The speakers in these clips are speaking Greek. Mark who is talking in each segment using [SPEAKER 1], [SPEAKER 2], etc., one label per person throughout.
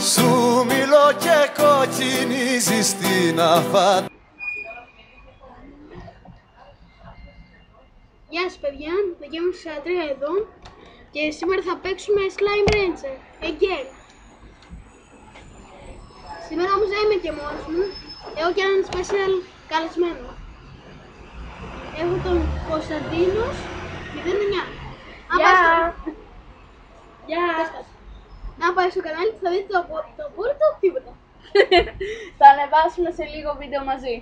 [SPEAKER 1] Σου μιλώ και κοκκινίζεις την αφάτη.
[SPEAKER 2] Γεια σας παιδιά, Δεκέμβρη 43 εδώ και σήμερα θα παίξουμε Slime Rancher, again. Σήμερα όμως δεν είμαι και μόνος μου, έχω και έναν special καλεσμένο. Έχω τον Κωνσταντίνος 09.
[SPEAKER 3] Γεια!
[SPEAKER 2] Να πάει στο κανάλι θα δείτε το απόλυτο τίποτα.
[SPEAKER 3] Θα ανεβάσουμε σε λίγο βίντεο μαζί.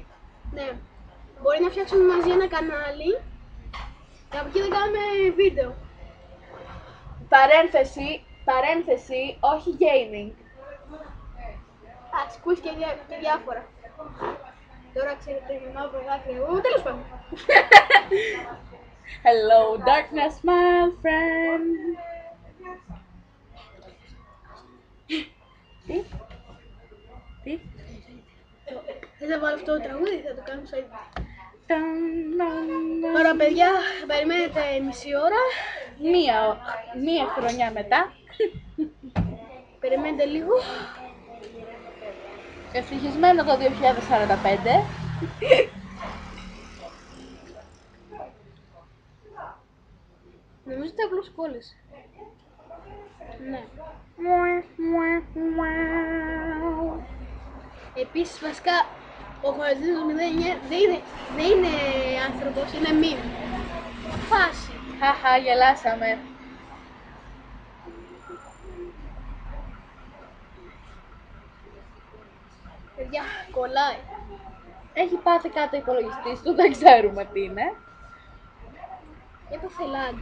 [SPEAKER 2] Ναι, μπορεί να φτιάξουμε μαζί ένα κανάλι και από εκεί δεν κάνουμε βίντεο.
[SPEAKER 3] Παρένθεση, όχι gaming.
[SPEAKER 2] Εντάξει, ακούεις και διάφορα. Τώρα ξέρετε με μαύρο δάκρυ εγώ, τέλος πάντων.
[SPEAKER 3] Hello darkness my friend. Τι?
[SPEAKER 2] Θες να βάλω αυτό το τραγούδι, θα το κάνουμε στο ίδιο. Τώρα παιδιά, περιμένετε μισή ώρα.
[SPEAKER 3] Μία χρονιά μετά.
[SPEAKER 2] Περιμένετε λίγο.
[SPEAKER 3] Ευτυχισμένο το 2045.
[SPEAKER 2] Νομίζω ότι απλώς κόλλησε. Ναι. Επίσης βασικά ο Κωνσταντίνος 09 δεν είναι άνθρωπος, είναι meme. Φάση.
[SPEAKER 3] Χαχα, γελάσαμε.
[SPEAKER 2] Παιδιά, κολλάει.
[SPEAKER 3] Έχει πάθει κάτι ο υπολογιστής του, δεν ξέρουμε τι είναι.
[SPEAKER 2] Έπαθε lag.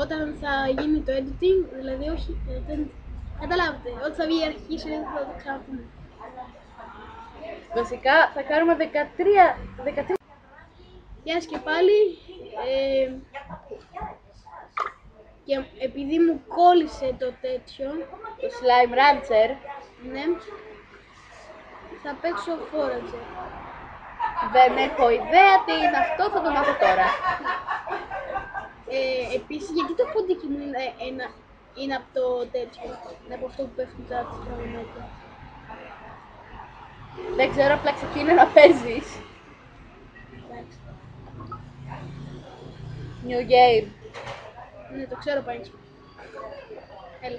[SPEAKER 2] Όταν θα γίνει το editing, δηλαδή όχι, καταλάβετε, όταν θα βγει η αρχική σελίδα θα το ξαναπούμε.
[SPEAKER 3] Βασικά θα κάνουμε 13.
[SPEAKER 2] Γεια σας και πάλι. Και επειδή μου κόλλησε το τέτοιο,
[SPEAKER 3] Το Slime Rancher.
[SPEAKER 2] ναι, θα παίξω Forager.
[SPEAKER 3] Δεν έχω ιδέα τι είναι αυτό, θα το μάθω τώρα.
[SPEAKER 2] Επίσης, γιατί το ποντίκι μου είναι από το τέτοιο, είναι από αυτό που πέφτουν τα τραγουδάκια.
[SPEAKER 3] Δεν ξέρω, απλά ξεκίνησε να παίζεις.
[SPEAKER 2] Εντάξει.
[SPEAKER 3] New game.
[SPEAKER 2] Ναι, το ξέρω πάλι. Έλα.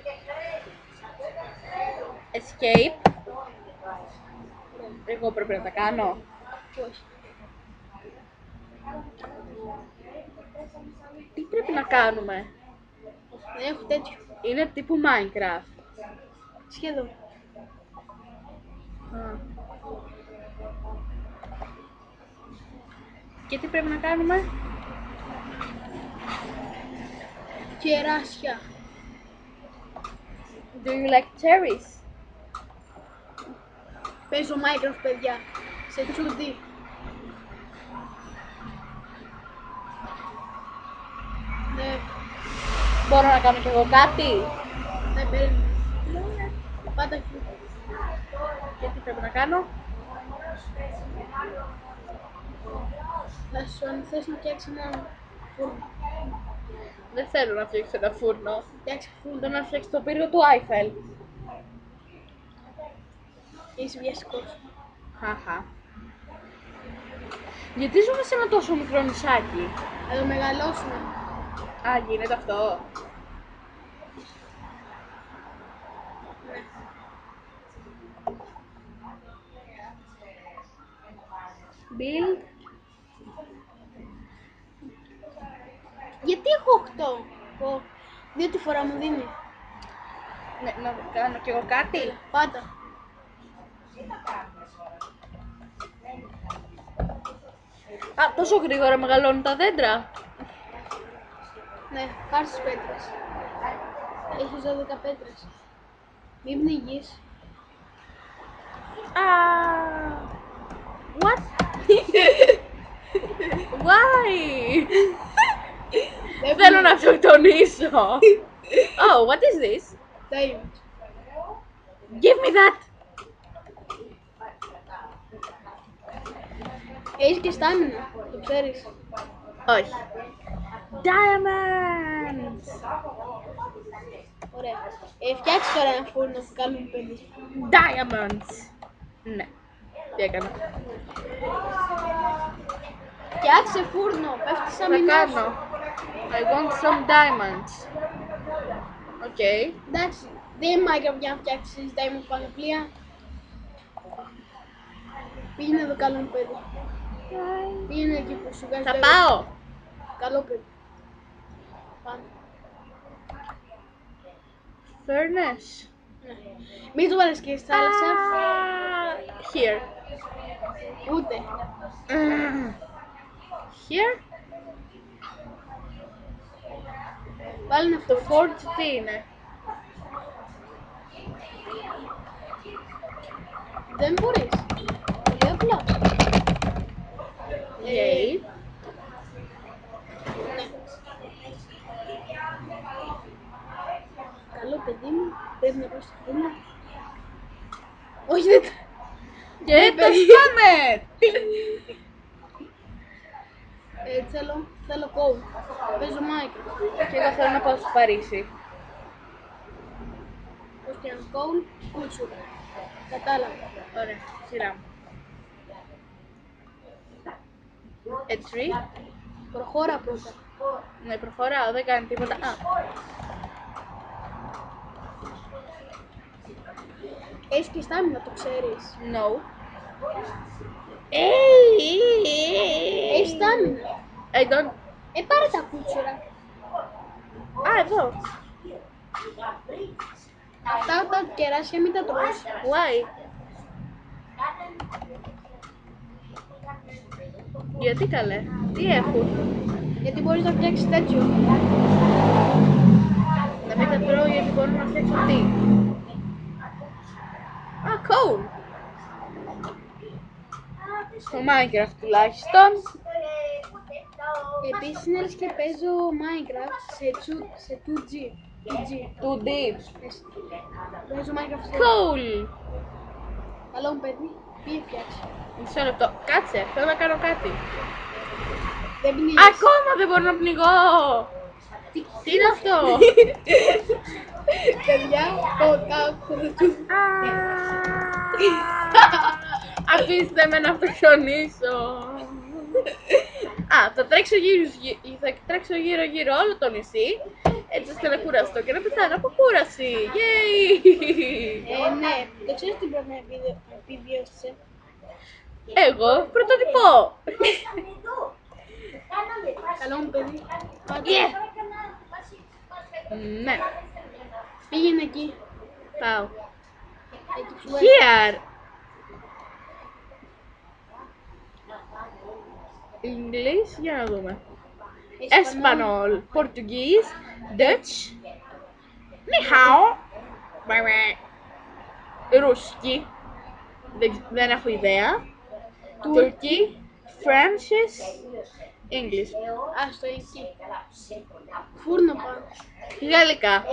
[SPEAKER 3] Escape. Εγώ πρέπει να τα κάνω.
[SPEAKER 2] Όχι.
[SPEAKER 3] Τι πρέπει να κάνουμε?
[SPEAKER 2] Δεν έχω τέτοιο.
[SPEAKER 3] Είναι τύπου Minecraft.
[SPEAKER 2] Σχεδόν.
[SPEAKER 3] Και τι πρέπει να κάνουμε?
[SPEAKER 2] Κεράσια.
[SPEAKER 3] Do you like cherries?
[SPEAKER 2] Παίζω Minecraft, παιδιά. Σε 2D. Ναι,
[SPEAKER 3] Μπορώ να κάνω κι εγώ κάτι?
[SPEAKER 2] ναι, παίρνει. Πάτα εκεί.
[SPEAKER 3] Και τι πρέπει να κάνω?
[SPEAKER 2] Θα σου αν θες να φτιάξεις ένα φούρνο.
[SPEAKER 3] Δεν θέλω να φτιάξω ένα φούρνο.
[SPEAKER 2] Φτιάξε φούρνο.
[SPEAKER 3] Θέλω να φτιάξω το πύργο του Άιφελ.
[SPEAKER 2] Είσαι βιαστικός.
[SPEAKER 3] Χαχα. Γιατί ζούμε σε ένα τόσο μικρό νησάκι?
[SPEAKER 2] Θα το μεγαλώσουμε.
[SPEAKER 3] Α, γίνεται αυτό. Build.
[SPEAKER 2] Γιατί έχω 8? Δύο τη φορά μου δίνει.
[SPEAKER 3] Ναι, να κάνω κι εγώ κάτι.
[SPEAKER 2] Πάτα.
[SPEAKER 3] Α, τόσο γρήγορα μεγαλώνουν τα δέντρα.
[SPEAKER 2] Ναι, πάρ' τις πέτρες. Έχεις 12 πέτρες. Μην πνιγείς.
[SPEAKER 3] What? Why? Θέλω να αυτοκτονήσω. Oh, what is this?
[SPEAKER 2] Diamond.
[SPEAKER 3] Give me that.
[SPEAKER 2] Έχεις και στάμινα, το ξέρεις.
[SPEAKER 3] Όχι. Diamonds.
[SPEAKER 2] Ωραία. Φτιάξε τώρα ένα φούρνο που κάνουμε παιδί.
[SPEAKER 3] Diamonds. Ναι. Τι έκανα.
[SPEAKER 2] Φτιάξε φούρνο, πέφτει σαν
[SPEAKER 3] Θα
[SPEAKER 2] μηνός.
[SPEAKER 3] κάνω. I want some diamonds. Οκ.
[SPEAKER 2] Εντάξει, δεν είναι Minecraft για να φτιάξεις diamond πανοπλία. Πήγαινε εδώ καλό μου παιδί. Πήγαινε εκεί που σου βγάζει
[SPEAKER 3] Θα
[SPEAKER 2] το
[SPEAKER 3] πάω.
[SPEAKER 2] καλό παιδί. Πάμε.
[SPEAKER 3] Furnace.
[SPEAKER 2] Ναι. Μην το βάλεις και στη θάλασσα.
[SPEAKER 3] Here.
[SPEAKER 2] Ούτε.
[SPEAKER 3] Here.
[SPEAKER 2] Βάλει αυτό.
[SPEAKER 3] Το forge τι είναι.
[SPEAKER 2] Δεν μπορείς. Πολύ απλό.
[SPEAKER 3] Yay.
[SPEAKER 2] Ναι. Καλό παιδί μου. Πρέπει να πάω στο φούρνο. Όχι δεν.
[SPEAKER 3] Και το σπάμε.
[SPEAKER 2] Θέλω coal. Παίζω Minecraft.
[SPEAKER 3] Και εγώ θέλω να πάω στο Παρίσι.
[SPEAKER 2] Πώς και ένα coal, κούτσουρα. Κατάλαβα.
[SPEAKER 3] Ωραία, σειρά μου. A tree.
[SPEAKER 2] Προχώρα πρώτα.
[SPEAKER 3] Ναι, προχωράω, δεν κάνει τίποτα. Α,
[SPEAKER 2] Έχεις και στάμινα, το ξέρεις.
[SPEAKER 3] no.
[SPEAKER 2] Έχεις στάμινα.
[SPEAKER 3] I don't.
[SPEAKER 2] Πάρε τα κούτσουρα.
[SPEAKER 3] Α, εδώ.
[SPEAKER 2] Αυτά τα κεράσια μην τα τρως.
[SPEAKER 3] Why? Γιατί καλέ, τι έχουν.
[SPEAKER 2] Γιατί μπορείς να φτιάξεις τέτοιο.
[SPEAKER 3] Να μην τα τρώω γιατί μπορώ να φτιάξω τι. Α, cool. Στο Minecraft τουλάχιστον.
[SPEAKER 2] Επίσης είναι λες και παίζω Minecraft σε 2G.
[SPEAKER 3] 2D.
[SPEAKER 2] Παίζω Minecraft σε
[SPEAKER 3] Cool.
[SPEAKER 2] καλό μου παιδί. Τι φτιάξει.
[SPEAKER 3] Μισό λεπτό. Κάτσε, θέλω να κάνω κάτι.
[SPEAKER 2] Δεν πνίγεις.
[SPEAKER 3] Ακόμα δεν μπορώ να πνιγώ. Τι είναι αυτό.
[SPEAKER 2] Παιδιά,
[SPEAKER 3] Αφήστε με να αυτοχιονίσω. Α, θα τρέξω γύρω όλο το νησί, έτσι ώστε να κουραστώ και να πεθάνω από κούραση. Yay!
[SPEAKER 2] Ναι, δεν ξέρεις τι πρέπει να επιβιώσεις.
[SPEAKER 3] Εγώ πρωτοτυπώ.
[SPEAKER 2] Καλό μου παιδί. Πάτε.
[SPEAKER 3] Yeah. Ναι,
[SPEAKER 2] Πήγαινε εκεί.
[SPEAKER 3] πάω.
[SPEAKER 2] Εκεί που σου έρχεται.
[SPEAKER 3] Here. English, για να δούμε. Espanol, Portuguese, Dutch, Ni hao, Ρούσκι, δεν έχω ιδέα, Turkey, French, English,
[SPEAKER 2] Άστο εκεί. Φούρνο πάνω.
[SPEAKER 3] Γαλλικά,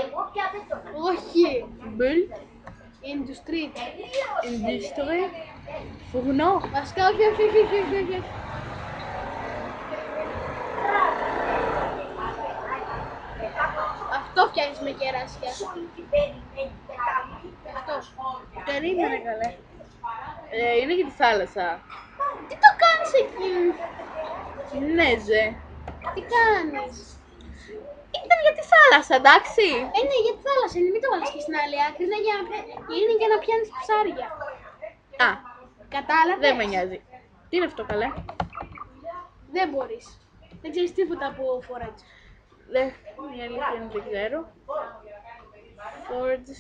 [SPEAKER 2] Όχι.
[SPEAKER 3] Bull,
[SPEAKER 2] Industry.
[SPEAKER 3] Industrie, Fourneau,
[SPEAKER 2] Βασικά όχι. Αυτό φτιάχνεις με κεράσια. Αυτός.
[SPEAKER 3] Περίμενε καλέ. Είναι για τη θάλασσα.
[SPEAKER 2] Τι το κάνεις εκεί.
[SPEAKER 3] Ναι, ζε.
[SPEAKER 2] Τι κάνεις.
[SPEAKER 3] Ήταν για τη θάλασσα, εντάξει.
[SPEAKER 2] Ναι, για τη θάλασσα είναι. Μην το βάλεις και στην άλλη άκρη. Είναι για να πιάνεις ψάρια.
[SPEAKER 3] Α,
[SPEAKER 2] Κατάλαβες.
[SPEAKER 3] δεν με νοιάζει. Τι είναι αυτό καλέ.
[SPEAKER 2] Δεν μπορείς. Δεν ξέρεις τίποτα από φορέτσι.
[SPEAKER 3] Δεν, η αλήθεια είναι δεν ξέρω. Forge.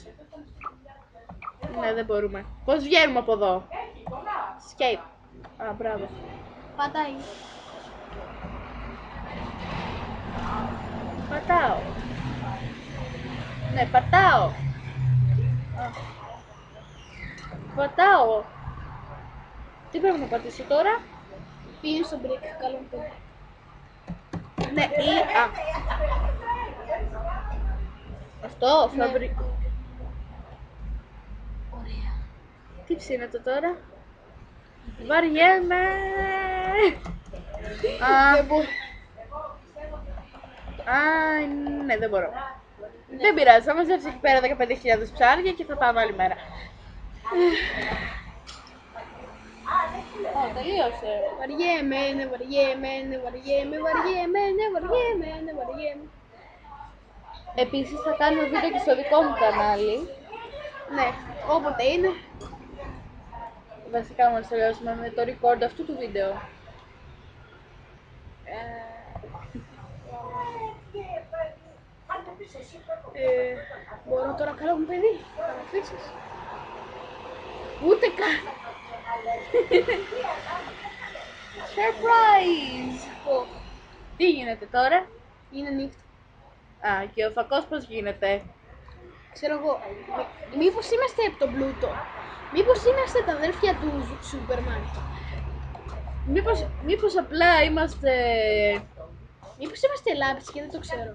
[SPEAKER 3] Ναι, δεν μπορούμε. Πώς βγαίνουμε από εδώ. Escape. Α, μπράβο.
[SPEAKER 2] Πατάει.
[SPEAKER 3] Πατάω. Ναι, πατάω. Α. Πατάω. Τι πρέπει να πατήσω τώρα.
[SPEAKER 2] Πήγαινε στο break. Καλό μου παιδί.
[SPEAKER 3] Ναι, ή... Α. Αυτό,
[SPEAKER 2] Ναι.
[SPEAKER 3] φαβρι...
[SPEAKER 2] Ωραία.
[SPEAKER 3] Τι ψήνεται τώρα. Βαριέμαι.
[SPEAKER 2] Δεν μπορώ.
[SPEAKER 3] Α, ναι, δεν μπορώ. Δεν πειράζει, θα μαζέψει εκεί πέρα 15.000 ψάρια και θα πάμε άλλη μέρα. Τελείωσε.
[SPEAKER 2] Βαριέμαι.
[SPEAKER 3] Επίσης θα κάνουμε βίντεο και στο δικό μου κανάλι.
[SPEAKER 2] Ναι, όποτε είναι.
[SPEAKER 3] Βασικά μας τελειώσουμε με το record αυτού του βίντεο.
[SPEAKER 2] Μπορώ τώρα καλό μου παιδί, θα με αφήσεις?
[SPEAKER 3] Ούτε καν. Surprise! Τι γίνεται τώρα?
[SPEAKER 2] Είναι νύχτα.
[SPEAKER 3] Α, και ο φακός πώς γίνεται?
[SPEAKER 2] Ξέρω εγώ, μήπως είμαστε από τον πλούτο? Μήπως είμαστε τα αδέρφια του Σούπερμαν?
[SPEAKER 3] Μήπως απλά είμαστε...
[SPEAKER 2] Μήπως είμαστε λάμπης και δεν το ξέρω?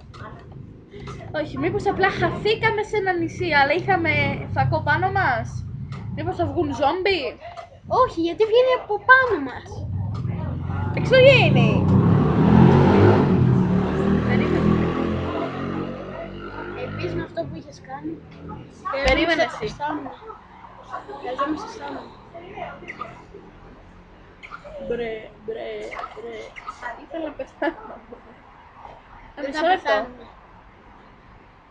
[SPEAKER 3] Όχι, μήπως απλά χαθήκαμε σε ένα νησί, αλλά είχαμε φακό πάνω μας? Μήπως θα βγουν ζόμπι?
[SPEAKER 2] Όχι, γιατί βγαίνει από πάνω μας.
[SPEAKER 3] Εξωγήινοι!
[SPEAKER 2] Επίσης με αυτό που είχες κάνει.
[SPEAKER 3] Περίμενε εσύ.
[SPEAKER 2] Χρειαζόμαστε στάμνα.
[SPEAKER 3] Μπρε. Ήθελα να πεθάνω.
[SPEAKER 2] Δεν θα πεθάνουμε.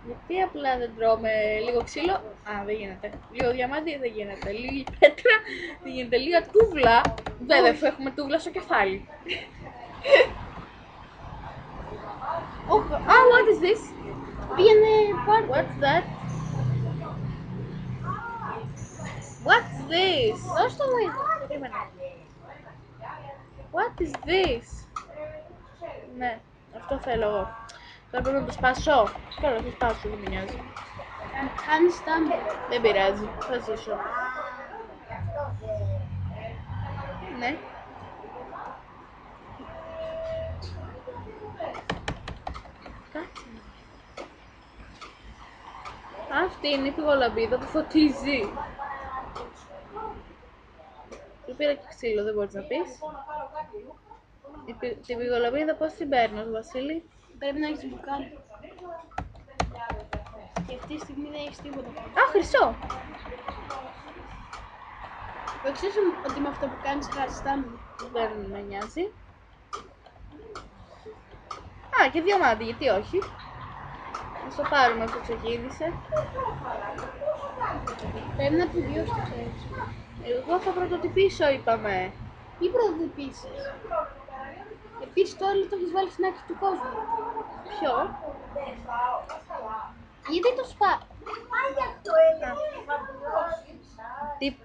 [SPEAKER 3] Γιατί απλά δεν τρώμε λίγο ξύλο? Α, δεν γίνεται. Λίγο διαμάντι δεν γίνεται. Λίγη πέτρα δεν γίνεται. Λίγα τούβλα. Βέβαια, αφού έχουμε τούβλα στο κεφάλι. Ah, what is this?
[SPEAKER 2] Πήγαινε πάρ'
[SPEAKER 3] What's that? What's this?
[SPEAKER 2] Δώσ' το μου.
[SPEAKER 3] Περίμενε. What is this? Ναι, αυτό θέλω εγώ. Τώρα πρέπει να το σπάσω. Καλά, θα σπάσω, δεν με νοιάζει.
[SPEAKER 2] Κάνεις στάμπα.
[SPEAKER 3] Δεν πειράζει, θα ζήσω. Ναι. Κάτσε. Αυτή είναι η πηγολαμπίδα που φωτίζει. Του πήρα και ξύλο, δεν μπορείς να πεις. Την πηγολαμπίδα πώς την παίρνω, Βασίλη?
[SPEAKER 2] Πρέπει να έχεις μπουκάλι. Και αυτή τη στιγμή δεν έχεις τίποτα.
[SPEAKER 3] Α, χρυσό!
[SPEAKER 2] Το ξέρεις ότι με αυτό που κάνεις χάσεις στάμνα?
[SPEAKER 3] Δεν με νοιάζει. Α, και διαμάντι, γιατί όχι. Ας το πάρουμε αφού ξεκίνησε.
[SPEAKER 2] Πρέπει να επιβιώσεις, το ξέρεις.
[SPEAKER 3] Εγώ θα πρωτοτυπήσω, είπαμε.
[SPEAKER 2] Μη πρωτοτυπήσεις. Επίσης το άλλο το έχεις βάλει στην άκρη του κόσμου.
[SPEAKER 3] Ποιο?
[SPEAKER 2] Γιατί το σπά?
[SPEAKER 3] Τι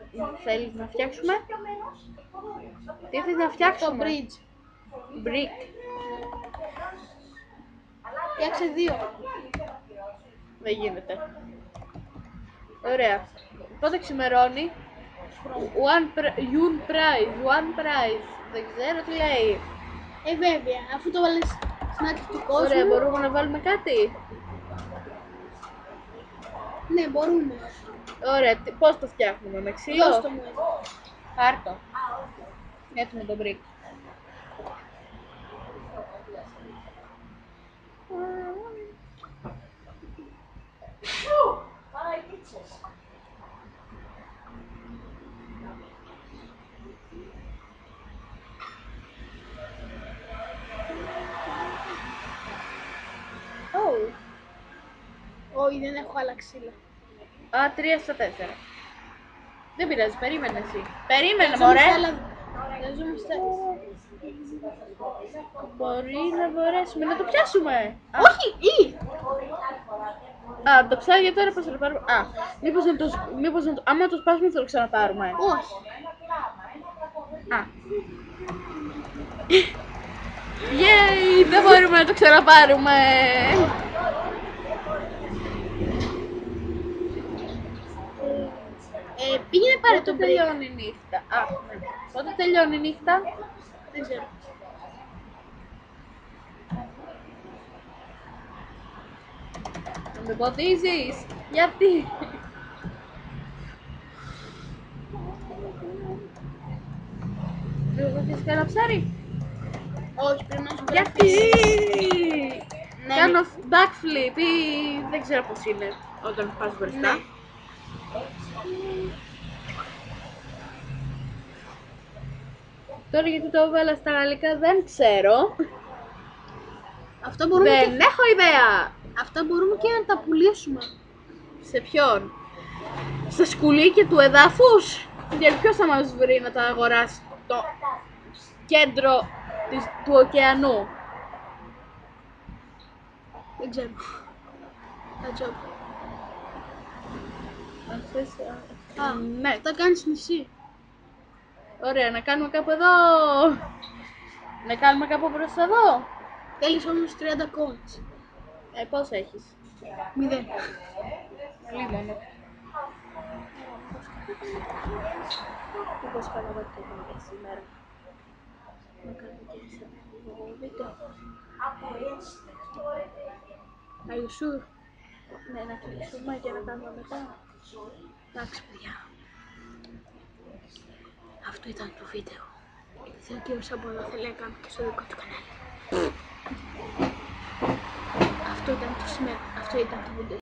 [SPEAKER 3] θέλεις να φτιάξουμε? Τι θέλεις να
[SPEAKER 2] Το
[SPEAKER 3] φτιάξουμε?
[SPEAKER 2] bridge.
[SPEAKER 3] Brick.
[SPEAKER 2] Φτιάξε 2.
[SPEAKER 3] Δεν γίνεται. Ωραία. Πότε ξημερώνει? One prize. Δεν ξέρω τι λέει.
[SPEAKER 2] Βέβαια, αφού το βάλεις στην άκρη του κόσμου.
[SPEAKER 3] Ωραία, μπορούμε να βάλουμε κάτι?
[SPEAKER 2] Ναι, μπορούμε.
[SPEAKER 3] Ωραία, πώς το φτιάχνουμε, με ξύλο?
[SPEAKER 2] Δώσ' το μου.
[SPEAKER 3] Πάρτο. Έτοιμο το brick.
[SPEAKER 2] Όχι, δεν έχω άλλα ξύλα.
[SPEAKER 3] Α, 3/4. Δεν πειράζει, περίμενε εσύ. Περίμενε, μωρέ.
[SPEAKER 2] Χρειαζόμαστε.
[SPEAKER 3] Μπορεί να μπορέσουμε να το πιάσουμε.
[SPEAKER 2] Όχι, ή!
[SPEAKER 3] Α, το ψάρια τώρα πώς θα το πάρουμε? Α, μήπως άμα το σπάσουμε θα το ξαναπάρουμε.
[SPEAKER 2] Όχι.
[SPEAKER 3] Α. Yay, δεν μπορούμε να το ξαναπάρουμε.
[SPEAKER 2] Πήγαινε πάρε
[SPEAKER 3] Πότε
[SPEAKER 2] το break.
[SPEAKER 3] τελειώνει η νύχτα? Α, ναι. Πότε τελειώνει η νύχτα?
[SPEAKER 2] Δεν ξέρω.
[SPEAKER 3] Να με ποτίζεις. Γιατί? Δεν θα θες κανένα ψάρι?
[SPEAKER 2] Όχι, πρέπει να σου
[SPEAKER 3] Γιατί?
[SPEAKER 2] Ναι,
[SPEAKER 3] κάνω backflip ή δεν ξέρω πώς είναι όταν πας μπροστά.
[SPEAKER 2] Ναι.
[SPEAKER 3] Τώρα γιατί το έβαλα στα γαλλικά δεν ξέρω.
[SPEAKER 2] Αυτό μπορούμε,
[SPEAKER 3] Δεν έχω ιδέα.
[SPEAKER 2] αυτά μπορούμε και να τα πουλήσουμε.
[SPEAKER 3] Σε ποιον? Στα σκουλίκια του εδάφους? Γιατί ποιος θα μας βρει να τα αγοράσει το κέντρο του ωκεανού?
[SPEAKER 2] Δεν ξέρω. Τα τζόμπ.
[SPEAKER 3] Αν θες,
[SPEAKER 2] Α,
[SPEAKER 3] ναι.
[SPEAKER 2] αυτά κάνεις νησί.
[SPEAKER 3] Ωραία, να κάνουμε κάπου εδώ. Να κάνουμε κάπου μπροστά εδώ.
[SPEAKER 2] Θέλεις όμως 30 coins.
[SPEAKER 3] Πώς έχεις?
[SPEAKER 2] 0.
[SPEAKER 3] Λίμωνο. Μήπως κάνω εδώ το βίντεο σήμερα. Να κάνω και σε αυτό βίντεο.
[SPEAKER 2] Are you sure?
[SPEAKER 3] Ναι, να κλείσουμε και να κάνουμε μετά.
[SPEAKER 2] Εντάξει παιδιά. Αυτό ήταν το βίντεο. Γιατί ο κύριος Σαμπολό θέλει να κάνει και στο δικό του κανάλι. Αυτό ήταν το βίντεο